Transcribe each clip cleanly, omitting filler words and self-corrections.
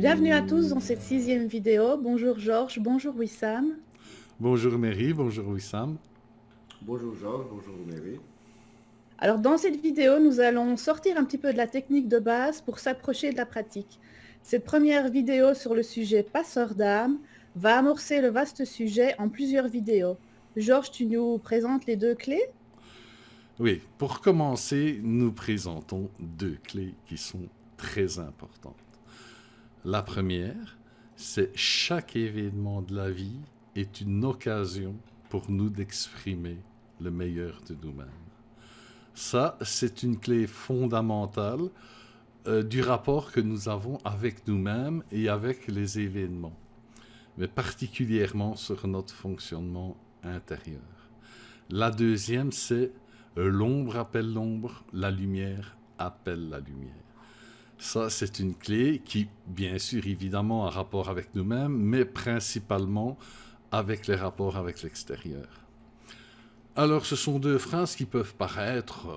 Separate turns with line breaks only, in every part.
Bienvenue à tous dans cette sixième vidéo. Bonjour Georges, bonjour Wissam.
Bonjour Mary, bonjour Wissam.
Bonjour Georges, bonjour Mary.
Alors dans cette vidéo, nous allons sortir un petit peu de la technique de base pour s'approcher de la pratique. Cette première vidéo sur le sujet passeur d'âme va amorcer le vaste sujet en plusieurs vidéos. Georges, tu nous présentes les deux clés?
Oui, pour commencer, nous présentons deux clés qui sont très importantes. La première, c'est chaque événement de la vie est une occasion pour nous d'exprimer le meilleur de nous-mêmes. Ça, c'est une clé fondamentale du rapport que nous avons avec nous-mêmes et avec les événements, mais particulièrement sur notre fonctionnement intérieur. La deuxième, c'est l'ombre appelle l'ombre, la lumière appelle la lumière. Ça, c'est une clé qui, bien sûr, évidemment, a rapport avec nous-mêmes, mais principalement avec les rapports avec l'extérieur. Alors, ce sont deux phrases qui peuvent paraître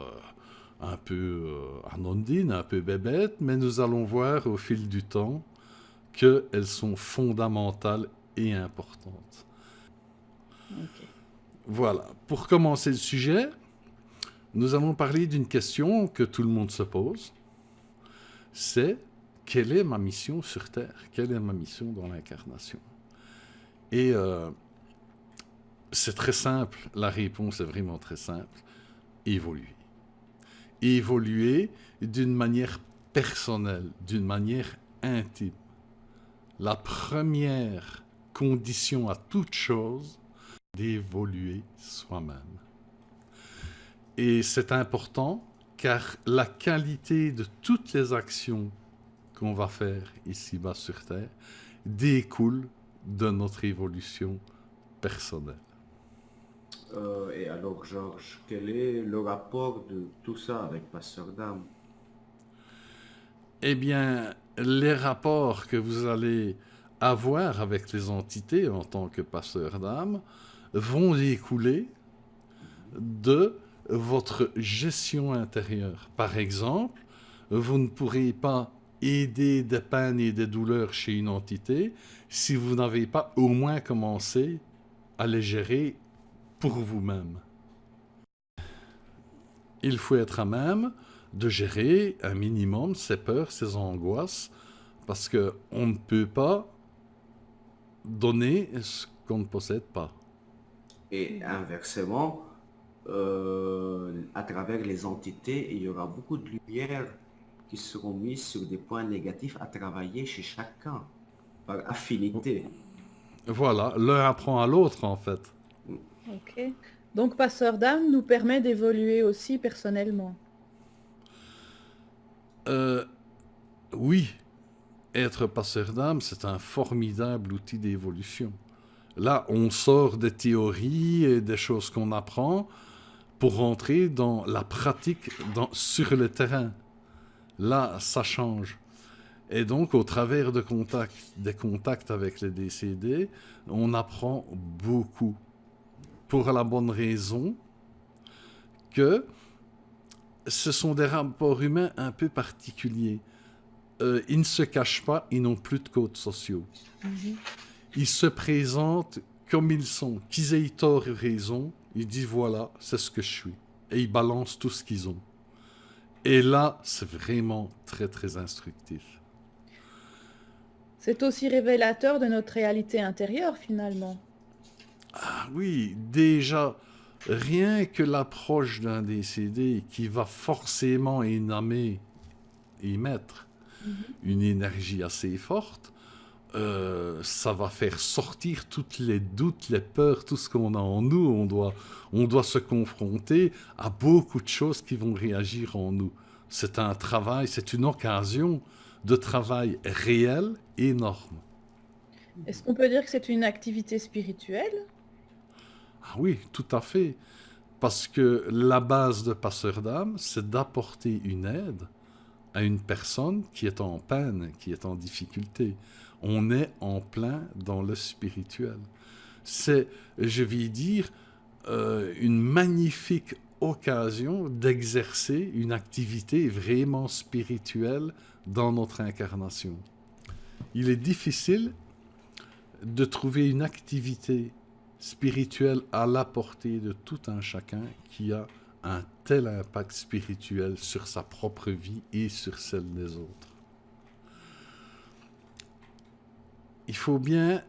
un peu anodines, un peu bébêtes, mais nous allons voir au fil du temps qu'elles sont fondamentales et importantes.
Okay.
Voilà, pour commencer le sujet, nous allons parler d'une question que tout le monde se pose. C'est quelle est ma mission sur Terre? Quelle est ma mission dans l'incarnation? Et c'est très simple, la réponse est vraiment très simple. Évoluer. Évoluer d'une manière personnelle, d'une manière intime. La première condition à toute chose, d'évoluer soi-même. Et c'est important car la qualité de toutes les actions qu'on va faire ici-bas sur Terre découle de notre évolution personnelle.
Et alors Georges, quel est le rapport de tout ça avec Passeur d'âme?
Eh bien, les rapports que vous allez avoir avec les entités en tant que passeur d'âme vont découler de votre gestion intérieure. Par exemple, vous ne pourrez pas aider des peines et des douleurs chez une entité si vous n'avez pas au moins commencé à les gérer pour vous-même. Il faut être à même de gérer un minimum ses peurs, ses angoisses, parce qu'on ne peut pas donner ce qu'on ne possède pas.
Et inversement, à travers les entités, il y aura beaucoup de lumière qui seront mises sur des points négatifs à travailler chez chacun, par affinité.
Voilà, l'un apprend à l'autre en fait.
Ok. Donc passeur d'âme nous permet d'évoluer aussi personnellement.
Oui, être passeur d'âme, c'est un formidable outil d'évolution. Là, on sort des théories et des choses qu'on apprend pour rentrer dans la pratique sur le terrain. Là, ça change. Et donc, au travers des contacts avec les décédés, on apprend beaucoup. Pour la bonne raison que ce sont des rapports humains un peu particuliers. Ils ne se cachent pas, ils n'ont plus de codes sociaux. Ils se présentent comme ils sont. Qu'ils aient tort ou raison, ils disent voilà, c'est ce que je suis. Et ils balancent tout ce qu'ils ont. Et là, c'est vraiment très, très instructif.
C'est aussi révélateur de notre réalité intérieure finalement.
Ah oui, déjà, rien que l'approche d'un décédé qui va forcément émettre une énergie assez forte, ça va faire sortir tous les doutes, les peurs, tout ce qu'on a en nous. On doit se confronter à beaucoup de choses qui vont réagir en nous. C'est un travail, c'est une occasion de travail réel, énorme.
Est-ce qu'on peut dire que c'est une activité spirituelle?
Ah oui, tout à fait. Parce que la base de passeur d'âme, c'est d'apporter une aide à une personne qui est en peine, qui est en difficulté. On est en plein dans le spirituel. C'est, je vais dire, une magnifique occasion d'exercer une activité vraiment spirituelle dans notre incarnation. il est difficile de trouver une activité spirituelle à la portée de tout un chacun qui a un tel impact spirituel sur sa propre vie et sur celle des autres. Il faut bien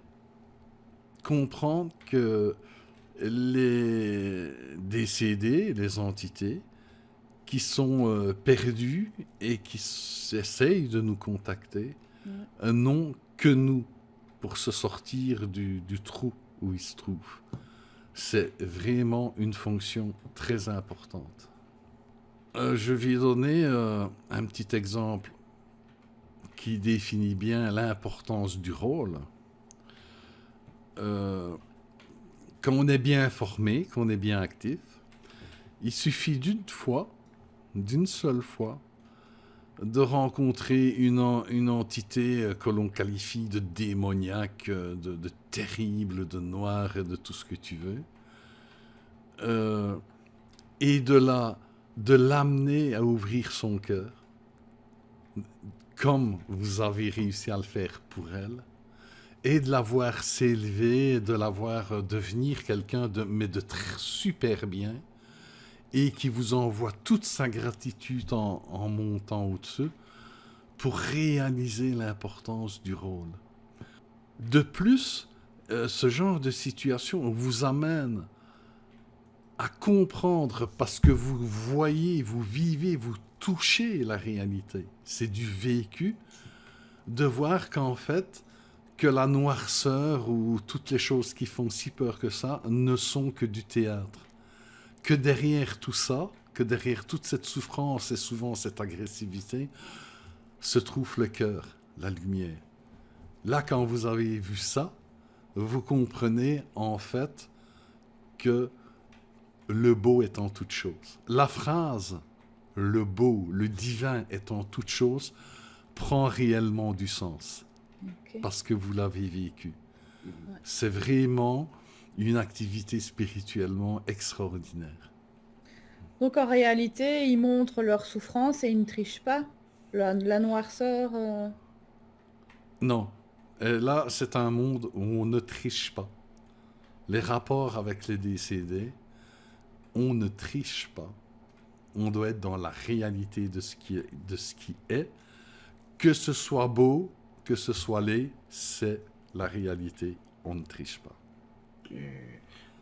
comprendre que les décédés, les entités qui sont perdus et qui essayent de nous contacter, n'ont que nous pour se sortir du trou où ils se trouvent. C'est vraiment une fonction très importante. Je vais donner un petit exemple qui définit bien l'importance du rôle. Quand on est bien formé, qu'on est bien actif, il suffit d'une seule fois, de rencontrer une entité que l'on qualifie de démoniaque, de terrible, de noir et de tout ce que tu veux, et de l'amener à ouvrir son cœur, comme vous avez réussi à le faire pour elle, et de la voir s'élever, de la voir devenir quelqu'un de super bien, et qui vous envoie toute sa gratitude en montant au-dessus pour réaliser l'importance du rôle. De plus, ce genre de situation vous amène à comprendre, parce que vous voyez, vous vivez, vous touchez la réalité. C'est du vécu, de voir qu'en fait, que la noirceur ou toutes les choses qui font si peur que ça ne sont que du théâtre. Que derrière tout ça, que derrière toute cette souffrance et souvent cette agressivité, se trouve le cœur, la lumière. Là, quand vous avez vu ça, vous comprenez en fait que le beau est en toute chose. La phrase « le beau, le divin est en toute chose » prend réellement du sens, parce que vous l'avez vécu. C'est vraiment une activité spirituellement extraordinaire.
Donc en réalité, ils montrent leur souffrance et ils ne trichent pas. La noirceur...
Non. Là, c'est un monde où on ne triche pas. Les rapports avec les décédés, on ne triche pas. On doit être dans la réalité de ce qui est. Que ce soit beau, que ce soit laid, c'est la réalité. On ne triche pas.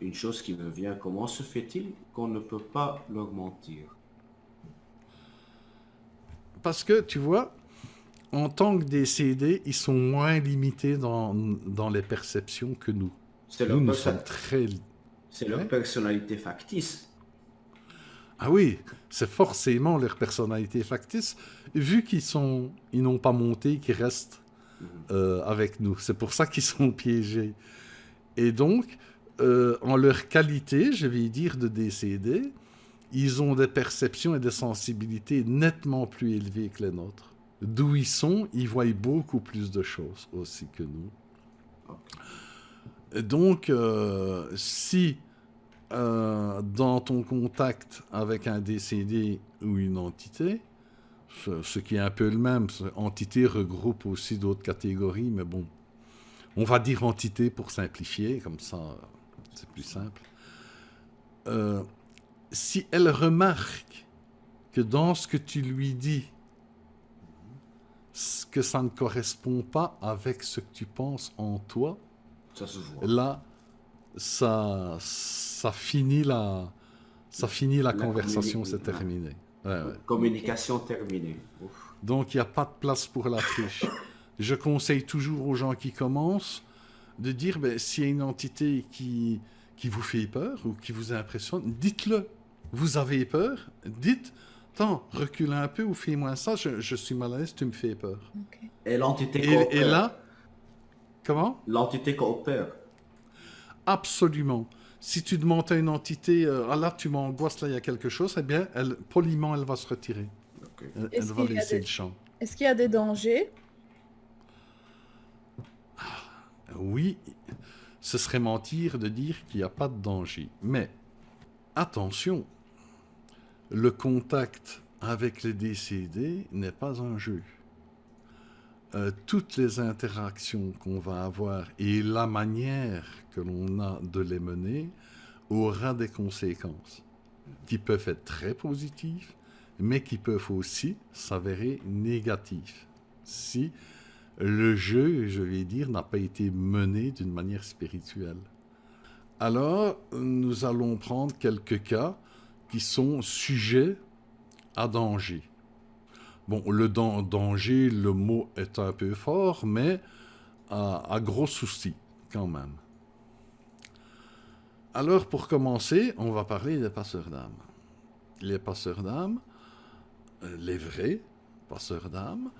Une chose qui me vient, comment se fait-il qu'on ne peut pas leur mentir?
Parce que, tu vois, en tant que décédés, ils sont moins limités dans les perceptions que nous. Nous sommes très...
C'est leur personnalité factice.
Ah oui, c'est forcément leur personnalité factice, vu qu'ils n'ont pas monté, qu'ils restent avec nous. C'est pour ça qu'ils sont piégés. Et donc, en leur qualité, je vais dire, de décédés, ils ont des perceptions et des sensibilités nettement plus élevées que les nôtres. D'où ils sont, ils voient beaucoup plus de choses aussi que nous. Donc, si dans ton contact avec un décédé ou une entité, ce qui est un peu le même, entité regroupe aussi d'autres catégories, mais bon, on va dire entité pour simplifier, comme ça c'est plus simple. Si elle remarque que dans ce que tu lui dis, que ça ne correspond pas avec ce que tu penses en toi,
ça se voit.
Là, ça finit la conversation, c'est terminé. Ouais.
Communication terminée. Ouf.
Donc, il n'y a pas de place pour la triche. Je conseille toujours aux gens qui commencent de dire, s'il y a une entité qui vous fait peur ou qui vous impressionne, dites-le. Vous avez peur, dites, attends, recule un peu ou fais-moi ça, je suis mal à l'aise, tu me fais peur.
Okay.
Et l'entité coopère.
Et là, comment?
L'entité coopère.
Absolument. Si tu demandes à une entité, là tu m'angoisses, là il y a quelque chose, eh bien, poliment, elle va se retirer.
Okay.
Elle va laisser le champ.
Est-ce qu'il y a des dangers?
Oui, ce serait mentir de dire qu'il n'y a pas de danger. Mais, attention, le contact avec les décédés n'est pas un jeu. toutes les interactions qu'on va avoir et la manière que l'on a de les mener aura des conséquences qui peuvent être très positives, mais qui peuvent aussi s'avérer négatives si le jeu, je vais dire, n'a pas été mené d'une manière spirituelle. Alors, nous allons prendre quelques cas qui sont sujets à danger. Bon, le danger, le mot est un peu fort, mais à gros soucis quand même. Alors, pour commencer, on va parler des passeurs d'âme. Les passeurs d'âme, les vrais passeurs d'âme,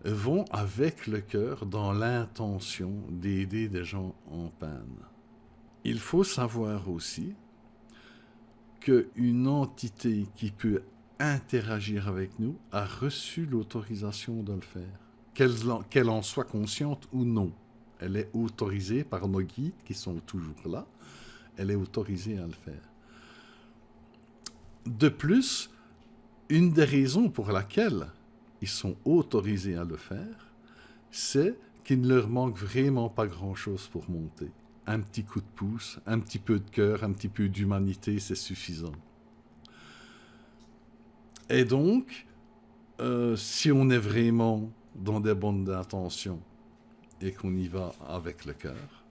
vont avec le cœur dans l'intention d'aider des gens en peine. Il faut savoir aussi qu'une entité qui peut interagir avec nous a reçu l'autorisation de le faire. Qu'elle en soit consciente ou non. Elle est autorisée par nos guides qui sont toujours là. Elle est autorisée à le faire. De plus, une des raisons pour laquelle ils sont autorisés à le faire, c'est qu'il ne leur manque vraiment pas grand-chose pour monter. Un petit coup de pouce, un petit peu de cœur, un petit peu d'humanité, c'est suffisant. Et donc, si on est vraiment dans des bonnes intentions et qu'on y va avec le cœur,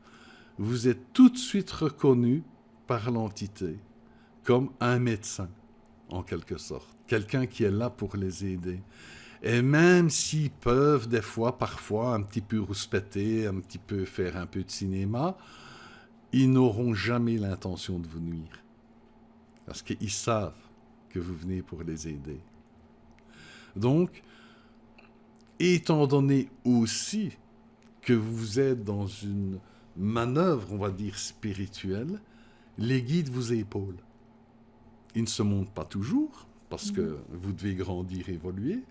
vous êtes tout de suite reconnu par l'entité comme un médecin, en quelque sorte. Quelqu'un qui est là pour les aider. Et même s'ils peuvent des fois, parfois, un petit peu rouspéter, un petit peu faire un peu de cinéma, ils n'auront jamais l'intention de vous nuire. Parce qu'ils savent que vous venez pour les aider. Donc, étant donné aussi que vous êtes dans une manœuvre, on va dire, spirituelle, les guides vous épaulent. Ils ne se montrent pas toujours, parce que vous devez grandir, évoluer,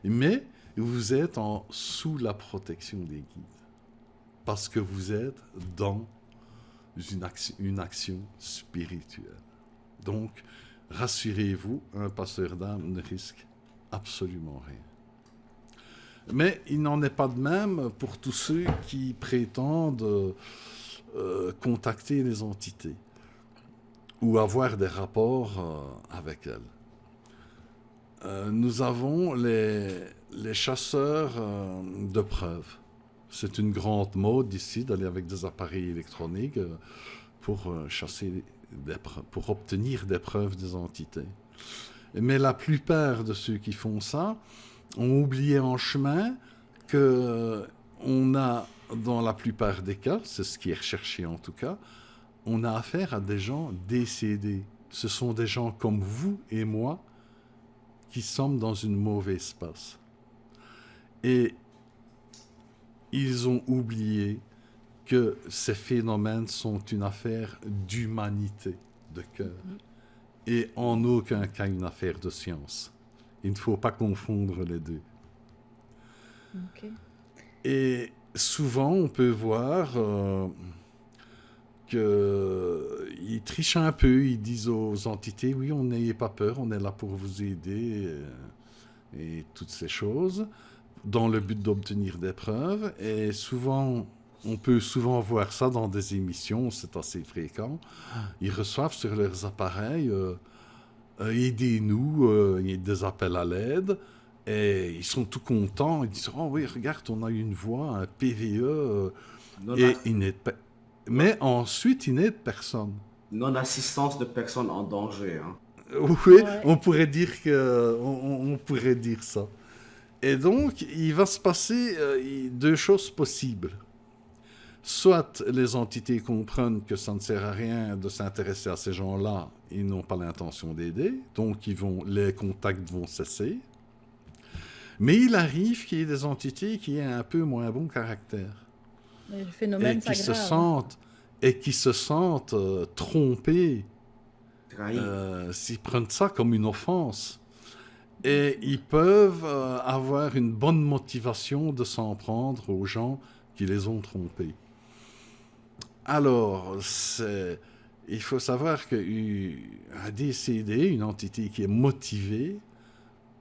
mais vous êtes sous la protection des guides, parce que vous êtes dans une action spirituelle. Donc, rassurez-vous, un passeur d'âme ne risque absolument rien. Mais il n'en est pas de même pour tous ceux qui prétendent contacter les entités ou avoir des rapports avec elles. Nous avons les chasseurs de preuves. C'est une grande mode ici d'aller avec des appareils électroniques pour chasser pour obtenir des preuves des entités. Mais la plupart de ceux qui font ça ont oublié en chemin qu'on a, dans la plupart des cas, c'est ce qui est recherché en tout cas, on a affaire à des gens décédés. Ce sont des gens comme vous et moi qui sommes dans une mauvaise passe. Et ils ont oublié que ces phénomènes sont une affaire d'humanité, de cœur, et en aucun cas une affaire de science. Il ne faut pas confondre les deux.
Okay.
Et souvent, on peut voir qu'ils trichent un peu, ils disent aux entités, oui, on n'ayez pas peur, on est là pour vous aider, et toutes ces choses, dans le but d'obtenir des preuves. Et souvent, on peut souvent voir ça dans des émissions, c'est assez fréquent. Ils reçoivent sur leurs appareils aidez-nous, il y a des appels à l'aide, et ils sont tout contents, ils disent oh oui, regarde, on a une voix, un PVE, et ils n'aident pas. Mais ensuite, ils n'aident personne.
Non-assistance de personnes en danger. Hein.
Oui, ouais. on pourrait dire ça. Et donc, il va se passer deux choses possibles. Soit les entités comprennent que ça ne sert à rien de s'intéresser à ces gens-là, ils n'ont pas l'intention d'aider, donc les contacts vont cesser. Mais il arrive qu'il y ait des entités qui aient un peu moins bon caractère.
Le phénomène
et qui se sentent trompés, s'ils prennent ça comme une offense. Et ils peuvent avoir une bonne motivation de s'en prendre aux gens qui les ont trompés. Alors, il faut savoir qu'un décédé, une entité qui est motivée,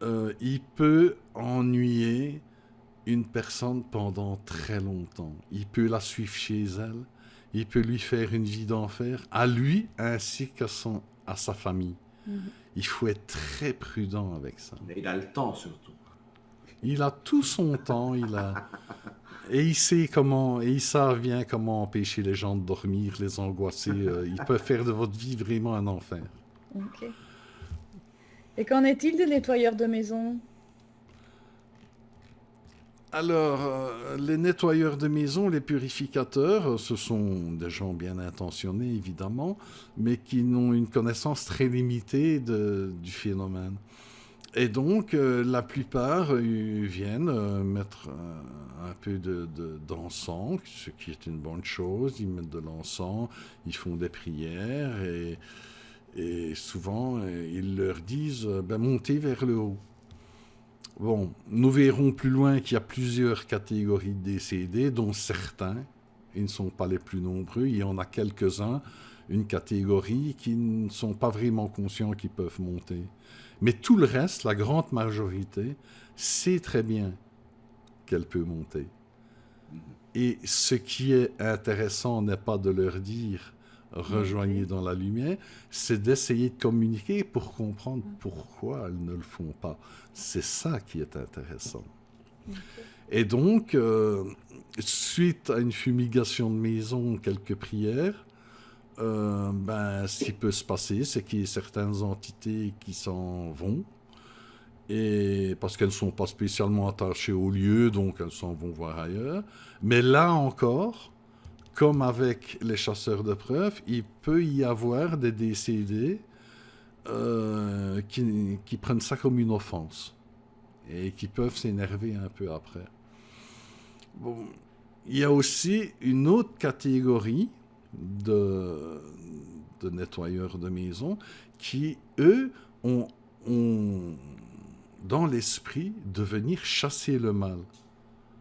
il peut ennuyer une personne pendant très longtemps. Il peut la suivre chez elle, il peut lui faire une vie d'enfer, à lui ainsi à sa famille. Il faut être très prudent avec ça.
Mais il a le temps surtout.
Il a tout son temps, et il sait comment, et il sait bien comment empêcher les gens de dormir, les angoisser. Il peut faire de votre vie vraiment un enfer.
Ok. Et qu'en est-il des nettoyeurs de maison?
Alors, les nettoyeurs de maison, les purificateurs, ce sont des gens bien intentionnés, évidemment, mais qui n'ont une connaissance très limitée du phénomène. Et donc, la plupart viennent mettre un peu d'encens, ce qui est une bonne chose. Ils mettent de l'encens, ils font des prières et souvent, ils leur disent ben, montez vers le haut. Bon, nous verrons plus loin qu'il y a plusieurs catégories de décédés, dont certains, ils ne sont pas les plus nombreux, il y en a quelques-uns, une catégorie qui ne sont pas vraiment conscients qu'ils peuvent monter. Mais tout le reste, la grande majorité, sait très bien qu'elle peut monter. Et ce qui est intéressant n'est pas de leur dire rejoignez dans la lumière, c'est d'essayer de communiquer pour comprendre pourquoi elles ne le font pas. C'est ça qui est intéressant. Et donc, suite à une fumigation de maison, quelques prières, ben, ce qui peut se passer, c'est qu'il y a certaines entités qui s'en vont, et parce qu'elles ne sont pas spécialement attachées au lieu, donc elles s'en vont voir ailleurs. Mais là encore, comme avec les chasseurs de preuves, il peut y avoir des décédés qui prennent ça comme une offense et qui peuvent s'énerver un peu après. Bon, il y a aussi une autre catégorie de nettoyeurs de maison qui, eux, ont dans l'esprit de venir chasser le mal.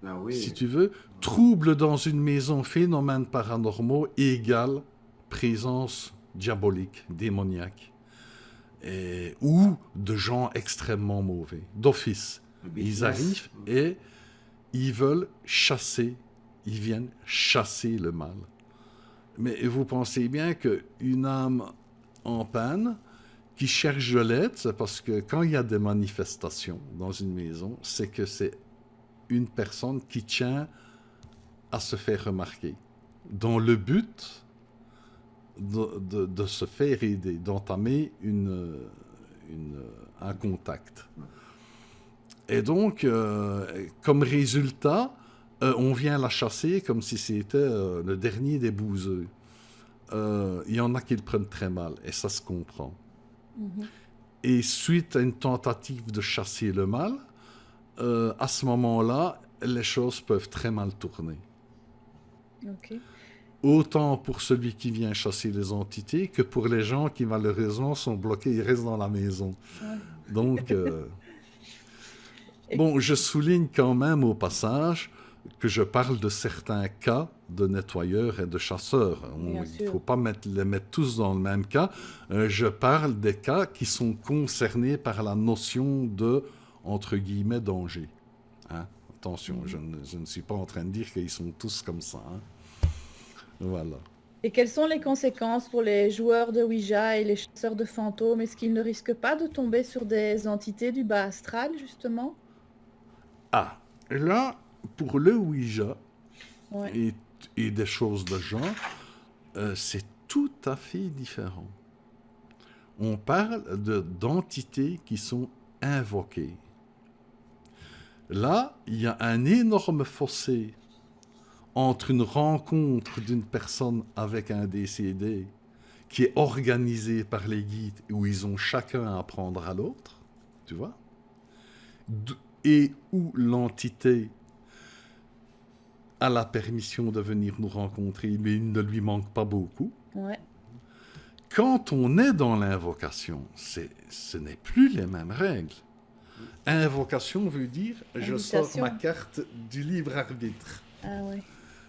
Ah oui.
Si tu veux, trouble dans une maison, phénomènes paranormaux égale présence diabolique, démoniaque, ou de gens extrêmement mauvais, d'office. Ils arrivent et ils veulent chasser, ils viennent chasser le mal. Mais vous pensez bien qu'une âme en panne qui cherche de l'aide, c'est parce que quand il y a des manifestations dans une maison, c'est que c'est une personne qui tient à se faire remarquer, dans le but de se faire aider, d'entamer un contact. Et donc, comme résultat, on vient la chasser comme si c'était le dernier des bouseux. Il y en a qui le prennent très mal, et ça se comprend. Et suite à une tentative de chasser le mal, à ce moment-là, les choses peuvent très mal tourner.
Ok.
Autant pour celui qui vient chasser les entités que pour les gens qui malheureusement sont bloqués, ils restent dans la maison. Ouais. Donc, bon, je souligne quand même au passage que je parle de certains cas de nettoyeurs et de chasseurs. Il ne faut pas les mettre tous dans le même cas. Je parle des cas qui sont concernés par la notion de, entre guillemets, danger. Hein? Attention, je ne suis pas en train de dire qu'ils sont tous comme ça. Hein? Voilà.
Et quelles sont les conséquences pour les joueurs de Ouija et les chasseurs de fantômes? Est-ce qu'ils ne risquent pas de tomber sur des entités du bas astral, justement?
Ah, là, pour le Ouija et des choses de genre, c'est tout à fait différent. On parle d'entités qui sont invoquées. Là, il y a un énorme fossé entre une rencontre d'une personne avec un décédé qui est organisée par les guides où ils ont chacun à apprendre à l'autre, tu vois, et où l'entité a la permission de venir nous rencontrer, mais il ne lui manque pas beaucoup.
Ouais.
Quand on est dans l'invocation, ce n'est plus les mêmes règles. Invocation veut dire je sors ma carte du libre arbitre.
Ah ouais.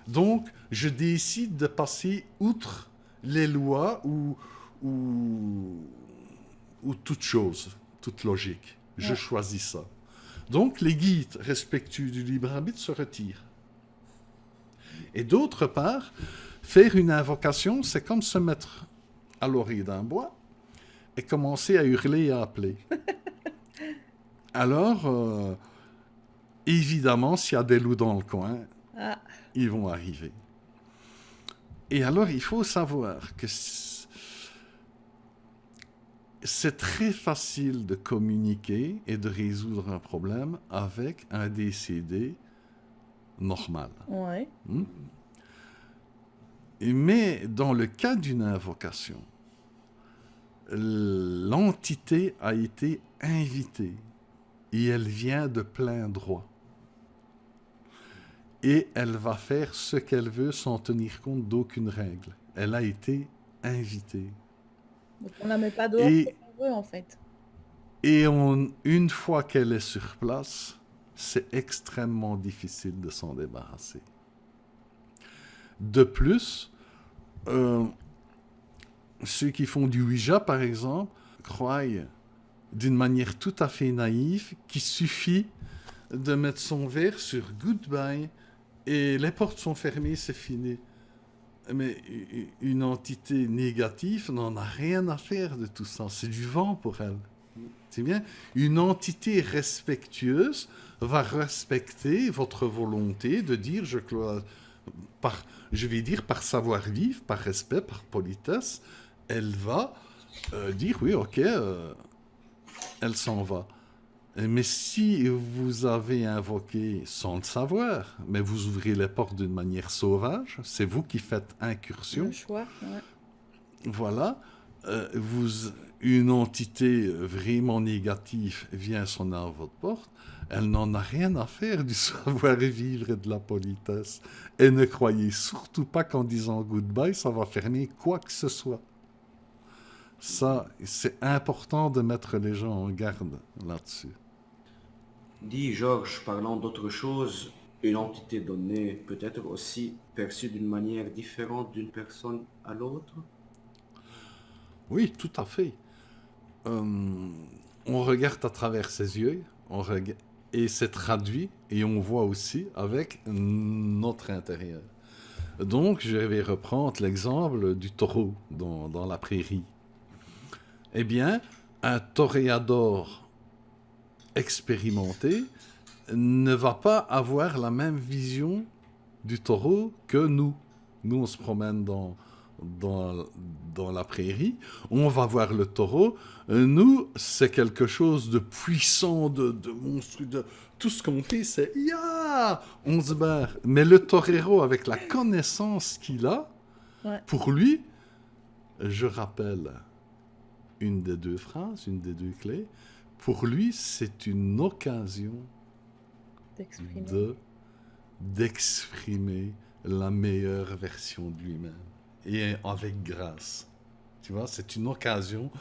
Donc, je décide de passer outre les lois ou toute chose, toute logique. Je choisis ça. Donc les guides respectueux du libre arbitre se retirent. Et d'autre part, faire une invocation, c'est comme se mettre à l'orée d'un bois et commencer à hurler et à appeler. Alors, évidemment, s'il y a des loups dans le coin, ils vont arriver. Et alors, il faut savoir que c'est très facile de communiquer et de résoudre un problème avec un décédé normal.
Ouais.
Mais dans le cas d'une invocation, l'entité a été invitée et elle vient de plein droit. Et elle va faire ce qu'elle veut sans tenir compte d'aucune règle. Elle a été invitée.
Donc on la met pas dehors comme on veut en fait.
Et une fois qu'elle est sur place, c'est extrêmement difficile de s'en débarrasser. De plus, ceux qui font du Ouija, par exemple, croient d'une manière tout à fait naïve qu'il suffit de mettre son verre sur Goodbye et les portes sont fermées, c'est fini. Mais une entité négative n'en a rien à faire de tout ça. C'est du vent pour elle. C'est bien. Une entité respectueuse va respecter votre volonté de dire, je vais dire par savoir-vivre, par respect, par politesse, elle va dire oui, ok, elle s'en va. Mais si vous avez invoqué sans le savoir, mais vous ouvrez les portes d'une manière sauvage, c'est vous qui faites incursion.
Le choix, ouais.
Voilà. Une entité vraiment négative vient sonner à votre porte, elle n'en a rien à faire du savoir-vivre et de la politesse. Et ne croyez surtout pas qu'en disant goodbye, ça va fermer quoi que ce soit. Ça, c'est important de mettre les gens en garde là-dessus.
Dis Georges, parlant d'autre chose, une entité donnée peut être aussi perçue d'une manière différente d'une personne à l'autre?
Oui, tout à fait. On regarde à travers ses yeux, et c'est traduit, et on voit aussi avec notre intérieur. Donc, je vais reprendre l'exemple du taureau dans la prairie. Eh bien, un toréador expérimenté ne va pas avoir la même vision du taureau que nous. Nous, on se promène dans la prairie, on va voir le taureau. Nous, c'est quelque chose de puissant, de monstrueux. Tout ce qu'on fait, c'est « Ya !» On se barre. Mais le torero, avec la connaissance qu'il a, pour lui, je rappelle une des deux phrases, une des deux clés, pour lui, c'est une occasion d'exprimer la meilleure version de lui-même. Et avec grâce. Tu vois, c'est une occasion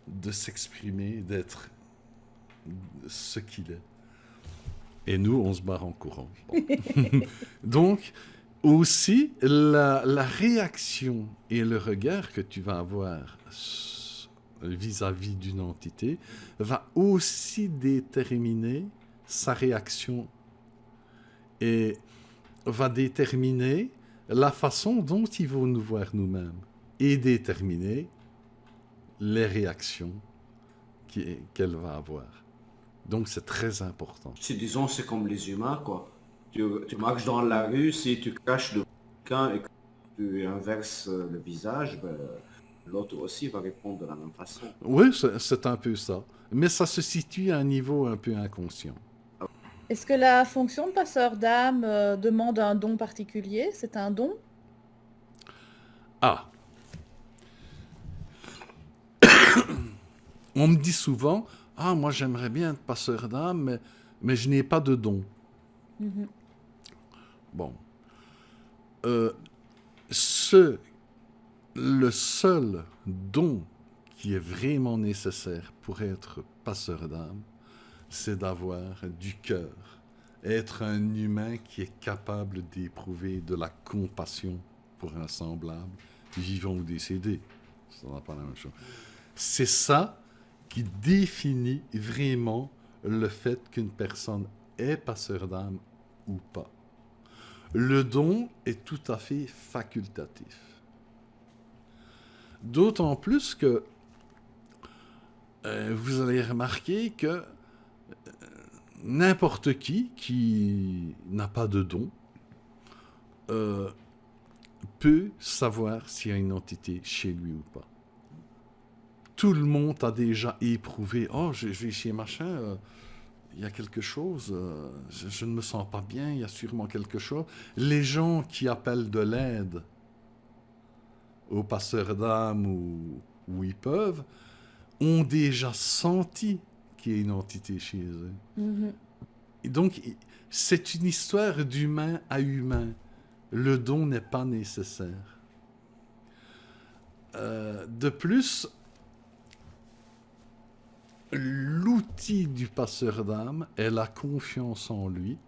de s'exprimer, d'être ce qu'il est. Et nous, on se barre en courant. Bon. Donc, aussi, la réaction et le regard que tu vas avoir vis-à-vis d'une entité va aussi déterminer sa réaction et va déterminer la façon dont ils vont nous voir nous-mêmes et déterminer les réactions qu'elle va avoir. Donc, c'est très important.
Disons, c'est comme les humains, quoi. Tu marches dans la rue, si tu caches devant quelqu'un et que tu inverses le visage, ben, l'autre aussi va répondre de la même façon.
Oui, c'est un peu ça. Mais ça se situe à un niveau un peu inconscient.
Est-ce que la fonction de passeur d'âme demande un don particulier? C'est un don?
Ah. On me dit souvent, ah, moi j'aimerais bien être passeur d'âme, mais je n'ai pas de don.
Mm-hmm.
Bon. Le seul don qui est vraiment nécessaire pour être passeur d'âme, c'est d'avoir du cœur, être un humain qui est capable d'éprouver de la compassion pour un semblable, vivant ou décédé. Ça n'est pas la même chose. C'est ça qui définit vraiment le fait qu'une personne est passeur d'âme ou pas. Le don est tout à fait facultatif. D'autant plus que vous allez remarquer que n'importe qui n'a pas de don peut savoir s'il y a une entité chez lui ou pas. Tout le monde a déjà éprouvé « Oh, je vais chez machin, il y a quelque chose, je ne me sens pas bien, il y a sûrement quelque chose. » Les gens qui appellent de l'aide aux passeurs d'âme où ils peuvent, ont déjà senti qu'il y a une entité chez eux.
Mhm.
Et donc, c'est une histoire d'humain à humain. Le don n'est pas nécessaire. De plus, l'outil du passeur d'âme est la confiance en lui,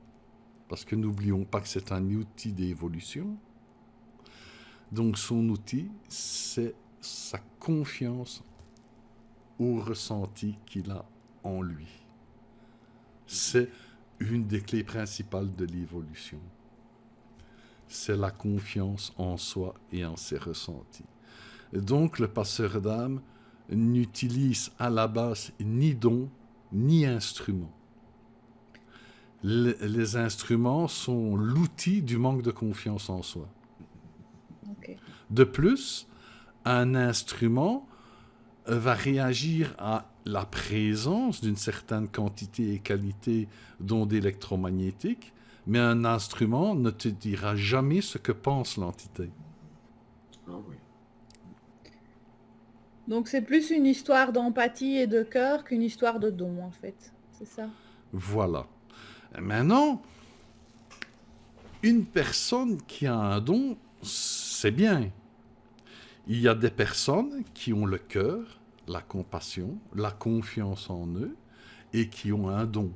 parce que n'oublions pas que c'est un outil d'évolution. Donc son outil, c'est sa confiance au ressenti qu'il a en lui. C'est une des clés principales de l'évolution. C'est la confiance en soi et en ses ressentis. Et donc le passeur d'âme n'utilise à la base ni don, ni instrument. Les instruments sont l'outil du manque de confiance en soi.
Ok.
De plus, un instrument va réagir à la présence d'une certaine quantité et qualité d'ondes électromagnétiques, mais un instrument ne te dira jamais ce que pense l'entité.
Ah oui.
Donc c'est plus une histoire d'empathie et de cœur qu'une histoire de don, en fait. C'est ça?
Voilà. Et maintenant, une personne qui a un don, c'est bien. Il y a des personnes qui ont le cœur, la compassion, la confiance en eux et qui ont un don.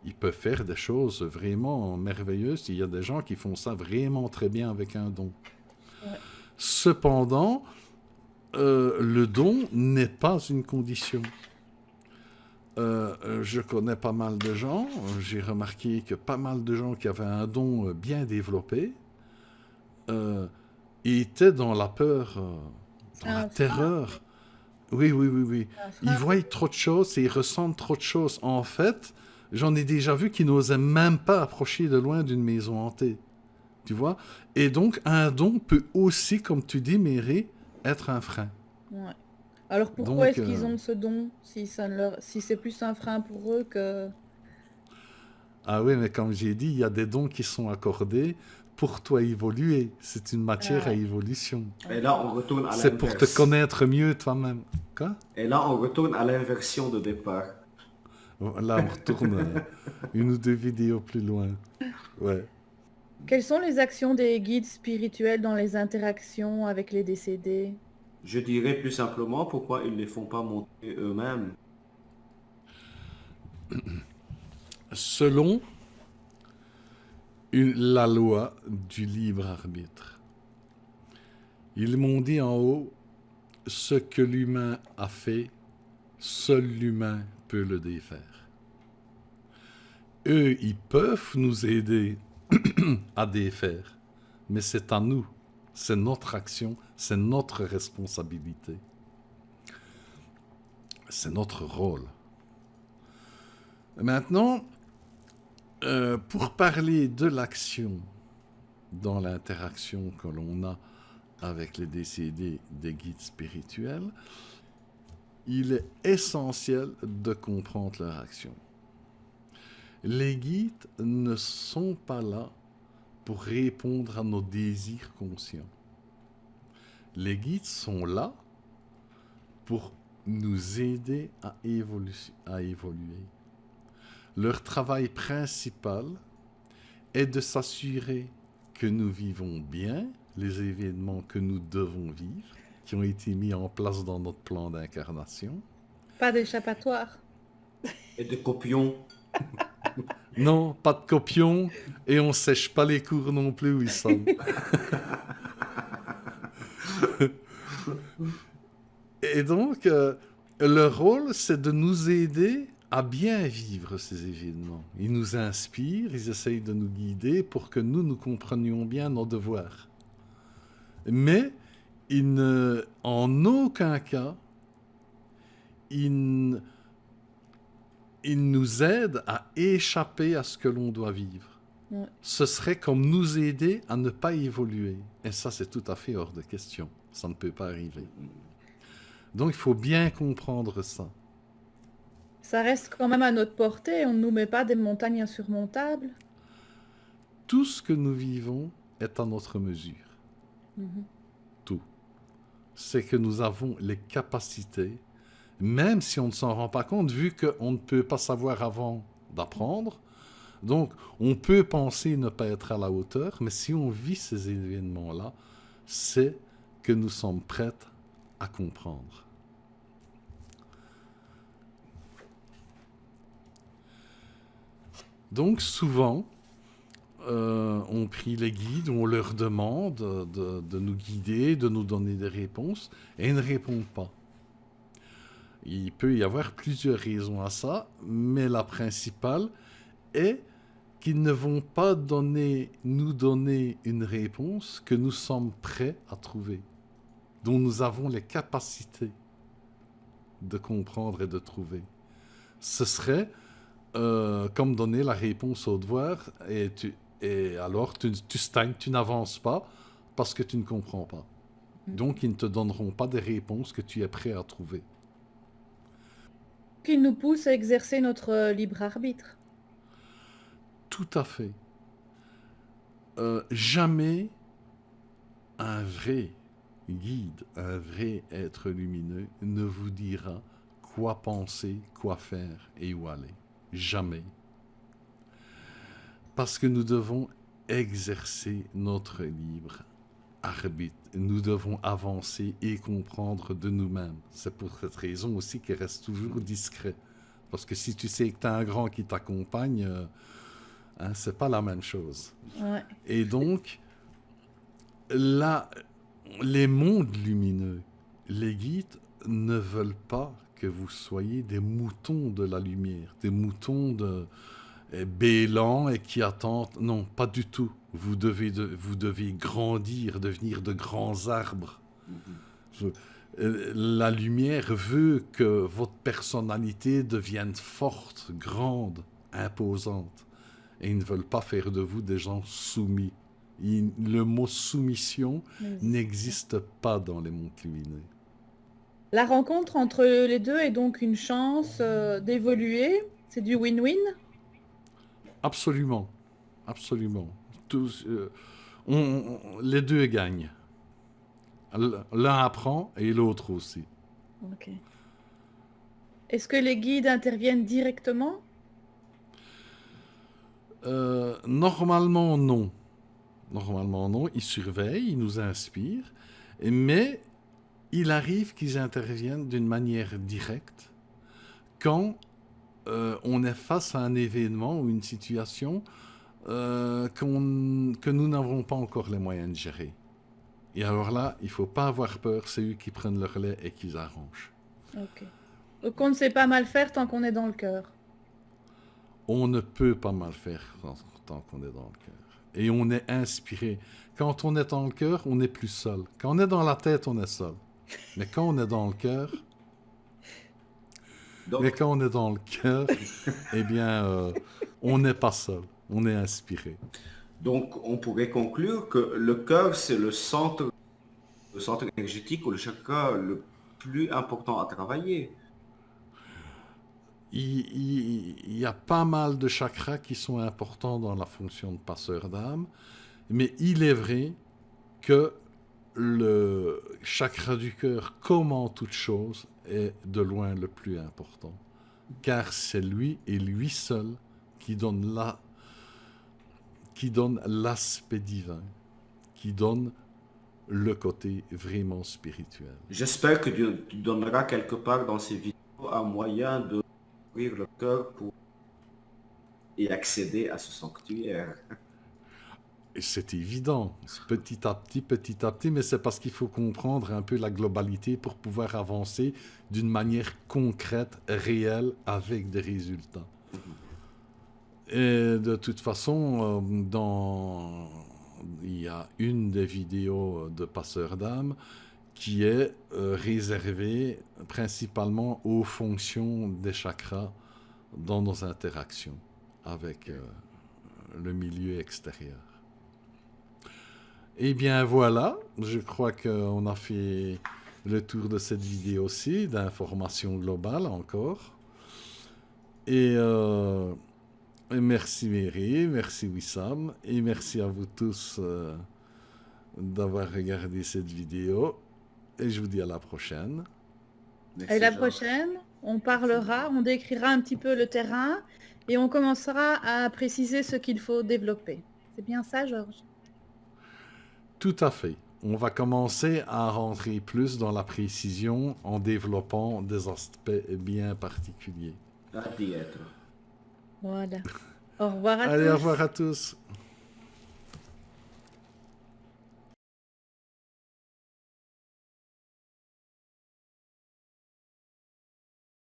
Ils peuvent faire des choses vraiment merveilleuses. Il y a des gens qui font ça vraiment très bien avec un don.
Ouais.
Cependant, le don n'est pas une condition. Je connais pas mal de gens. J'ai remarqué que pas mal de gens qui avaient un don bien développé étaient dans la peur, dans la terreur. Oui. Ils voient trop de choses et ils ressentent trop de choses. En fait, j'en ai déjà vu qui n'osaient même pas approcher de loin d'une maison hantée. Tu vois? Et donc, un don peut aussi, comme tu dis, Mary, être un frein.
Ouais. Alors pourquoi
Donc,
est-ce qu'ils ont ce don si c'est plus un frein pour eux que...
Ah oui, mais comme j'ai dit, il y a des dons qui sont accordés pour toi évoluer. C'est une matière à évolution.
Et là, on retourne à
C'est pour te connaître mieux toi-même. Quoi?
Et là, on retourne à l'inversion de départ.
Là, on retourne une ou deux vidéos plus loin. Ouais.
Quelles sont les actions des guides spirituels dans les interactions avec les décédés?
Je dirais plus simplement pourquoi ils ne les font pas monter eux-mêmes.
Selon la loi du libre arbitre, ils m'ont dit en haut, ce que l'humain a fait, seul l'humain peut le défaire. Eux, ils peuvent nous aider à défaire, mais c'est à nous, c'est notre action, c'est notre responsabilité, c'est notre rôle. Maintenant, pour parler de l'action dans l'interaction que l'on a avec les décédés des guides spirituels, il est essentiel de comprendre leur action. Les guides ne sont pas là pour répondre à nos désirs conscients. Les guides sont là pour nous aider à évoluer. Leur travail principal est de s'assurer que nous vivons bien les événements que nous devons vivre, qui ont été mis en place dans notre plan d'incarnation.
Pas d'échappatoire.
Et de copions.
Non, pas de copions, et on sèche pas les cours non plus où ils sont. Et donc, leur rôle, c'est de nous aider à bien vivre ces événements. Ils nous inspirent, ils essayent de nous guider pour que nous comprenions bien nos devoirs. Mais en aucun cas, ils nous aident à échapper à ce que l'on doit vivre.
Ouais.
Ce serait comme nous aider à ne pas évoluer. Et ça, c'est tout à fait hors de question. Ça ne peut pas arriver. Donc, il faut bien comprendre ça.
Ça reste quand même à notre portée, on ne nous met pas des montagnes insurmontables.
Tout ce que nous vivons est à notre mesure.
Mhm.
Tout. C'est que nous avons les capacités, même si on ne s'en rend pas compte, vu qu'on ne peut pas savoir avant d'apprendre. Donc, on peut penser ne pas être à la hauteur, mais si on vit ces événements-là, c'est que nous sommes prêts à comprendre. Donc, souvent, on prie les guides, on leur demande de nous guider, de nous donner des réponses, et ils ne répondent pas. Il peut y avoir plusieurs raisons à ça, mais la principale est qu'ils ne vont pas nous donner une réponse que nous sommes prêts à trouver, dont nous avons les capacités de comprendre et de trouver. Ce serait comme donner la réponse au devoir et alors tu stagnes, tu n'avances pas parce que tu ne comprends pas. Donc ils ne te donneront pas des réponses que tu es prêt à trouver.
Qui nous pousse à exercer notre libre arbitre.
Tout à fait. Jamais un vrai guide, un vrai être lumineux ne vous dira quoi penser, quoi faire et où aller. Jamais. Parce que nous devons exercer notre libre arbitre. Nous devons avancer et comprendre de nous-mêmes. C'est pour cette raison aussi qu'il reste toujours discret. Parce que si tu sais que tu as un grand qui t'accompagne, c'est pas la même chose.
Ouais.
Et donc, là, les mondes lumineux, les guides ne veulent pas que vous soyez des moutons de la lumière, des moutons bêlants et qui attendent. Non, pas du tout. Vous devez grandir, devenir de grands arbres. La lumière veut que votre personnalité devienne forte, grande, imposante. Et ils ne veulent pas faire de vous des gens soumis. Le mot soumission n'existe pas dans les mondes lumineux.
La rencontre entre les deux est donc une chance d'évoluer. C'est du win-win.
Absolument. Absolument. Les deux gagnent. L'un apprend et l'autre aussi.
Ok. Est-ce que les guides interviennent directement?
Normalement, non. Normalement, non. Ils surveillent, ils nous inspirent. Mais il arrive qu'ils interviennent d'une manière directe quand on est face à un événement ou une situation que nous n'avons pas encore les moyens de gérer. Et alors là, il ne faut pas avoir peur, c'est eux qui prennent le relais et qui arrangent.
Ok. Donc on ne sait pas mal faire tant qu'on est dans le cœur.
On ne peut pas mal faire tant qu'on est dans le cœur. Et on est inspiré. Quand on est dans le cœur, on n'est plus seul. Quand on est dans la tête, on est seul. Mais quand on est dans le cœur... Mais quand on est dans le cœur, eh bien, on n'est pas seul. On est inspiré.
Donc, on pourrait conclure que le cœur, c'est le centre énergétique ou le chakra le plus important à travailler.
Il y a pas mal de chakras qui sont importants dans la fonction de passeur d'âme, mais il est vrai que le chakra du cœur, comme en toute chose, est de loin le plus important. Car c'est lui et lui seul qui donne l'aspect divin, qui donne le côté vraiment spirituel.
J'espère que tu donneras quelque part dans ces vidéos un moyen de ouvrir le cœur et accéder à ce sanctuaire.
c'est évident, petit à petit, mais c'est parce qu'il faut comprendre un peu la globalité pour pouvoir avancer d'une manière concrète, réelle, avec des résultats. Et de toute façon, il y a une des vidéos de Passeur d'âme qui est réservée principalement aux fonctions des chakras dans nos interactions avec le milieu extérieur. Eh bien voilà, je crois qu'on a fait le tour de cette vidéo-ci, d'informations globales encore. Et merci Mary, merci Wissam, et merci à vous tous d'avoir regardé cette vidéo. Et je vous dis à la prochaine.
Merci,
Et la
Georges.
prochaine, on parlera, on décrira un petit peu le terrain et on commencera à préciser ce qu'il faut développer. C'est bien ça, Georges?
Tout à fait. On va commencer à rentrer plus dans la précision en développant des aspects bien particuliers.
À diète.
Voilà. Au revoir à
Allez,
tous.
au revoir à tous.